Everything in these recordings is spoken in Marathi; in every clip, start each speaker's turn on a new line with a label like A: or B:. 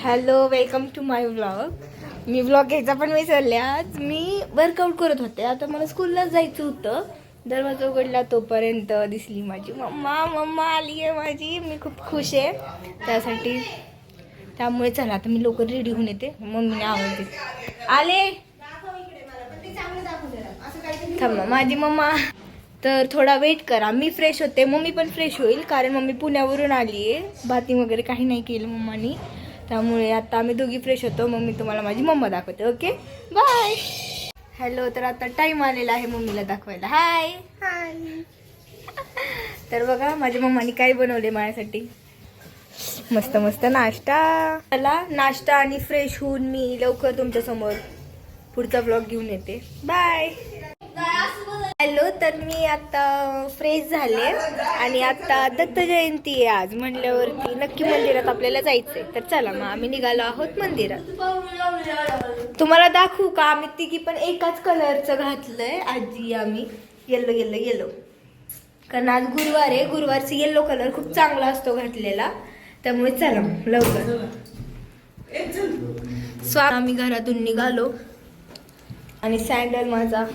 A: Hello, welcome to my vlog. मी व्लॉग घ्यायचा पण विसरले. आज मी वर्कआउट करत होते. आता मला स्कूलला जायचं होतं. दरवाजा उघडला तोपर्यंत दिसली माझी मम्मा. मम्मा आली आहे माझी. मी खूप खुश आहे त्यासाठी. त्यामुळे चला आता मी लवकर रेडी होऊन येते. मम्मीने आवडते आले. थांबा माझी मम्मा. तर थोडा वेट करा. मी फ्रेश होते. मम्मी पण फ्रेश होईल कारण मम्मी पुण्यावरून आली आहे. बाथिंग वगैरे काही नाही केलं मम्मानी. त्यामुळे आता आम्ही दोघी फ्रेश होतो. मग मी तुम्हाला माझी मम्मा दाखवते. Okay bye. हॅलो. तर आता टाइम आलेला आहे मम्मीला दाखवायला. हाय हाय. तर बघा माझ्या मम्मानी काय बनवले माझ्यासाठी. मस्त मस्त नाश्ता. चला नाश्ता आणि फ्रेश होऊन मी लवकर तुमच्या समोर पुढचा ब्लॉग घेऊन येते. बाय. हॅलो. तर मी आता फ्रेश झाले आणि आता दत्त जयंती आहे आज म्हणल्यावरती नक्की मंदिरात आपल्याला जायचंय. तर चला मग आम्ही निघालो आहोत मंदिरात. तुम्हाला दाखवू का. आम्ही तिघी पण एकाच कलरचं घातलंय. आजी आम्ही येलो येलो येलो कारण आज गुरुवार आहे. गुरुवारचा येलो कलर खूप चांगला असतो घातलेला. त्यामुळे चला लवकर. आम्ही घरातून निघालो आणि सँडल माझा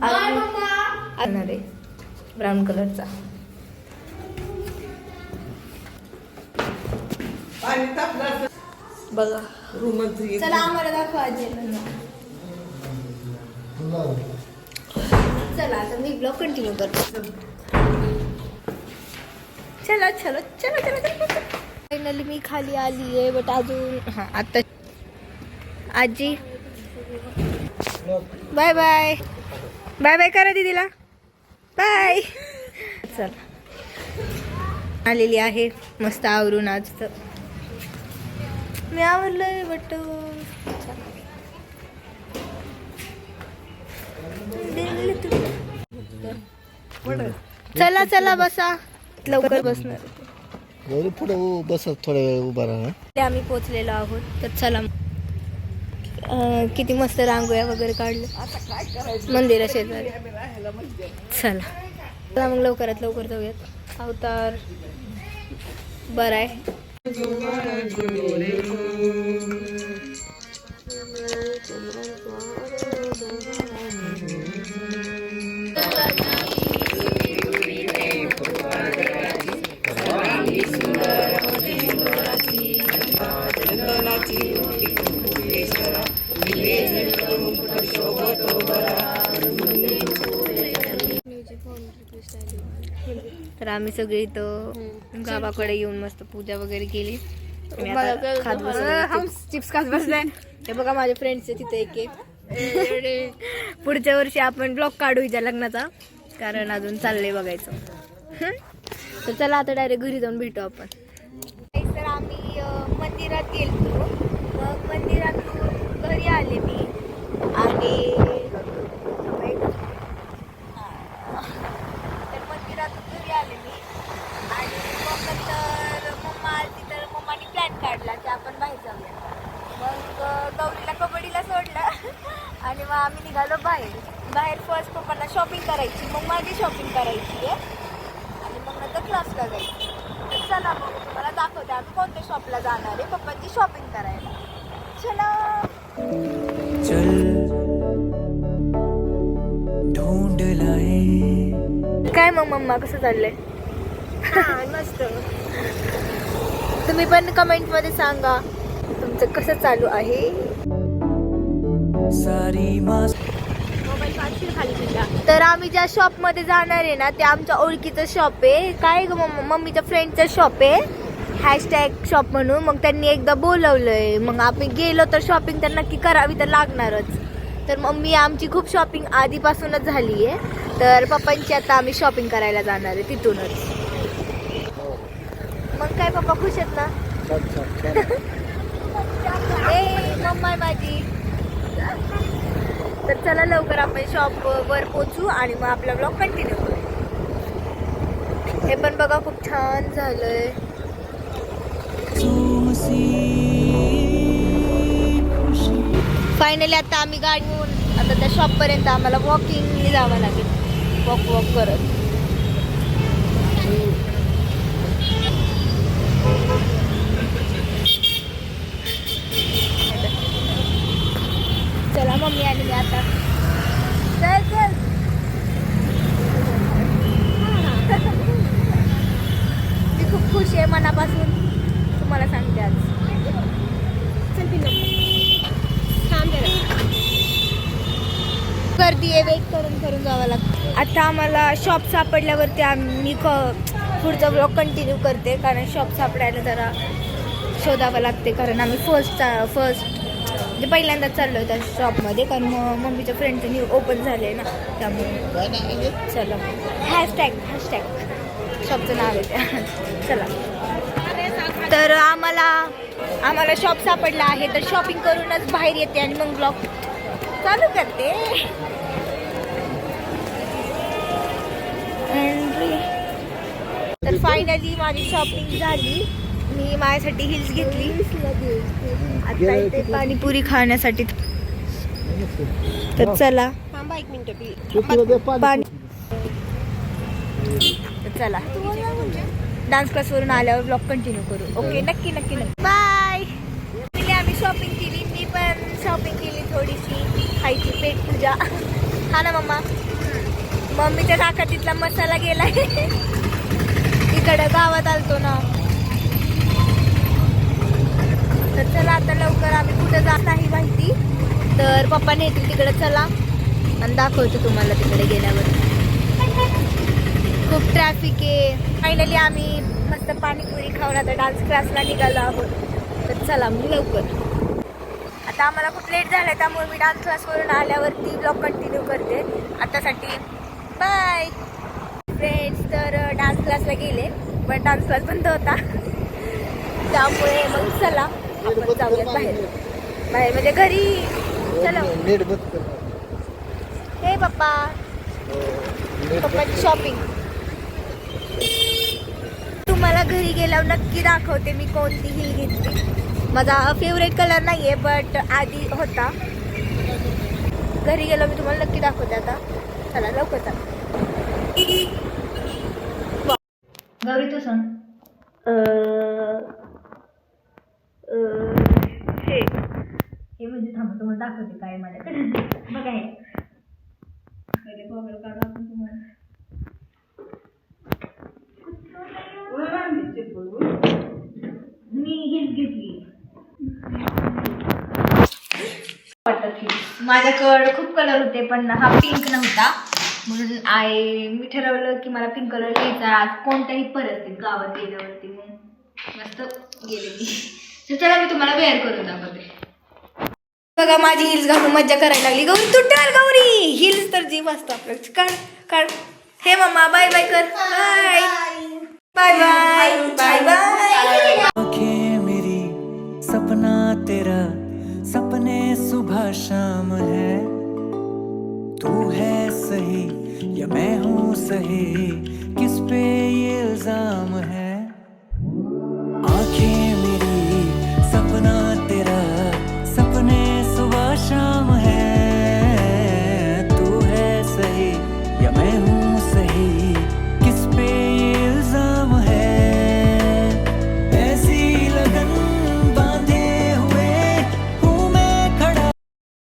A: आणणार आहे ब्राऊन कलरचा. बघा चला आम्हाला दाखवा आजी. चला आता मी ब्लॉग कंटिन्यू करतो. चला चलो चला चला. फायनली मी खाली आली आहे. बट अजून आता आजी बाय बाय. बाय बाय करा दीदीला. बाय. चल आलेली आहे मस्त आवरून. आज तर मी आवरलंय बट चला चला बसा. लवकर बसणार
B: पुढे बसत थोड्या वेळ उभा राहा.
A: आम्ही पोचलेलो आहोत. तर चला. किती मस्त रांगोळ्या वगैरे काढलं मंदिरा शेजारी. चला मग लवकरात लवकर जाऊयात. अवतार बरं आहे. तर आम्ही सगळे इथं गावाकडे येऊन मस्त पूजा वगैरे केली. चिप्स खात बसलाय. हे बघा माझ्या फ्रेंड्सचे तिथे एक पुढच्या वर्षी आपण ब्लॉग काढू हिच्या लग्नाचा कारण अजून चाललंय बघायचं. तर चला आता डायरेक्ट घरी जाऊन भेटू आपण. तर आम्ही मंदिरात गेलो. मग मंदिरातून घरी आले मी आणि मम्माने प्लॅन काढला की आपण बाहेर जाऊया. मग गौरीला कबड्डीला सोडलं आणि मग आम्ही निघालो बाहेर. फर्स्ट पप्पांना शॉपिंग करायची. मग माझी शॉपिंग करायची आहे आणि मग नंतर क्लासला जायची. तर चला मग तुम्हाला दाखवते आम्ही कोणत्या शॉपला जाणार आहे पप्पांची शॉपिंग करायला. चला
C: चल ढूंढ लाए.
A: काय मग मम्मा कसं चाललंय. मस्त. तुम्ही पण कमेंट मध्ये सांगा तुमचं कसं चालू आहे.
C: सारी मास
A: तर आम्ही ज्या शॉप मध्ये जाणार आहे ना ते आमच्या ओळखीचं शॉप आहे. काय ग मम्मीच्या फ्रेंडचं शॉप आहे. हॅशटॅग शॉप म्हणून. मग त्यांनी एकदा बोलवलंय. मग आपण गेलो तर शॉपिंग तर नक्की करावी तर लागणारच. तर मम्मी आमची खूप शॉपिंग आधीपासूनच झाली आहे. तर पप्पांची आता आम्ही शॉपिंग करायला जाणार आहे तिथूनच. मग काय पप्पा खुश आहेत ना. ए मम्मा माझी. तर चला लवकर आपण शॉप वर पोचू आणि मग आपला ब्लॉग कंटिन्यू करू. हे पण बघा खूप छान झालंय. फायनली आता आम्ही गाडीहून आता त्या शॉप पर्यंत आम्हाला वॉकिंगने जावं लागेल. वॉक करत. गर्दी आहे, वेट करून करून जावं लागतं. आता आम्हाला शॉप सापडल्यावरती आम्ही पुढचा ब्लॉग कंटिन्यू करते, कारण शॉप सापडायला जरा शोधावं लागते, कारण आम्ही फर्स्ट म्हणजे पहिल्यांदाच चाललो त्या शॉपमध्ये, कारण मम्मीच्या फ्रेंडचं न्यू ओपन झालं आहे ना, त्यामुळे चला हॅशटॅग शॉपचं नाव आहे त्या. चला, तर आम्हाला शॉप सापडला आहे, तर शॉपिंग करूनच बाहेर येते आणि मग ब्लॉग चालू करते. तर फायनली माझी शॉपिंग झाली. मी माझ्यासाठी हिल्स घेतली. आता इथे पाणीपुरी खाण्यासाठी, तर चला चला डान्स क्लासवरून आल्यावर ब्लॉग कंटिन्यू करू. ओके, नक्की नक्की नक्की. बाय. आम्ही शॉपिंग केली, मी पण शॉपिंग केली थोडीशी, खायची पेटपूजा. हा ना मम्मा, मम्मीच्या ताकदीतला मसाला गेलाय. इकडं गावात आलतो ना, तर चला आता लवकर. आम्ही कुठं जात नाही माहिती, तर पप्पा नेतील तिकडे. चला आणि दाखवतो तुम्हाला तिकडे गेल्यावर. खूप ट्रॅफिक आहे. फायनली आम्ही मस्त पाणीपुरी खाऊन आता डान्स क्लासला निघालो आहोत. तर चला मग लवकर. आता आम्हाला खूप लेट झालं, त्यामुळे मी डान्स क्लासवरून आल्यावरती ब्लॉग कंटिन्यू करते. आतासाठी बाय फ्रेंड्स. तर डान्स क्लासला गेले, पण डान्स क्लास बंद होता, त्यामुळे मग चला आपण जाऊयात बाहेर. बाहेर म्हणजे घरी. चला. हे पप्पा, पप्पाची शॉपिंग तुम्हाला घरी गेल्यावर नक्की दाखवते मी कोणती हिल घेतली. माझा फेवरेट कलर नाही आहे, बट आधी होता. घरी गेलो मी तुम्हाला नक्की दाखवते. आता चला लवकर चला. गौरी तू सांग. हे म्हणजे थांबा तुम्हाला दाखवते काय माझ्याकडे. बघा हे पहिले गॉगल काढू आपण तुम्हाला. मी हिल्स घेतली. माझ्याकडे खूप कलर होते, पण हा पिंक नव्हता, म्हणून मी ठरवलं की मला पिंक कलर घ्यायचा आज कोणत्याही परिस्थितीत. गावात गेल्यावरती मग मस्त गेले मी. तर चला मी तुम्हाला वेअर करून दाखवते. बघा माझी हिल्स घालून मज्जा करायला लागली. गौरी तुटाल. गौरी हिल्स तर जी मस्त आपलं. काढ काढ. हे मम्मा बाय बाय कर. Bye bye bye bye bye.
C: आँखें मेरी सपना तेरा, सपने सुबह शाम है. तू है सही या मैं हूँ सही, किस पे ये इल्जाम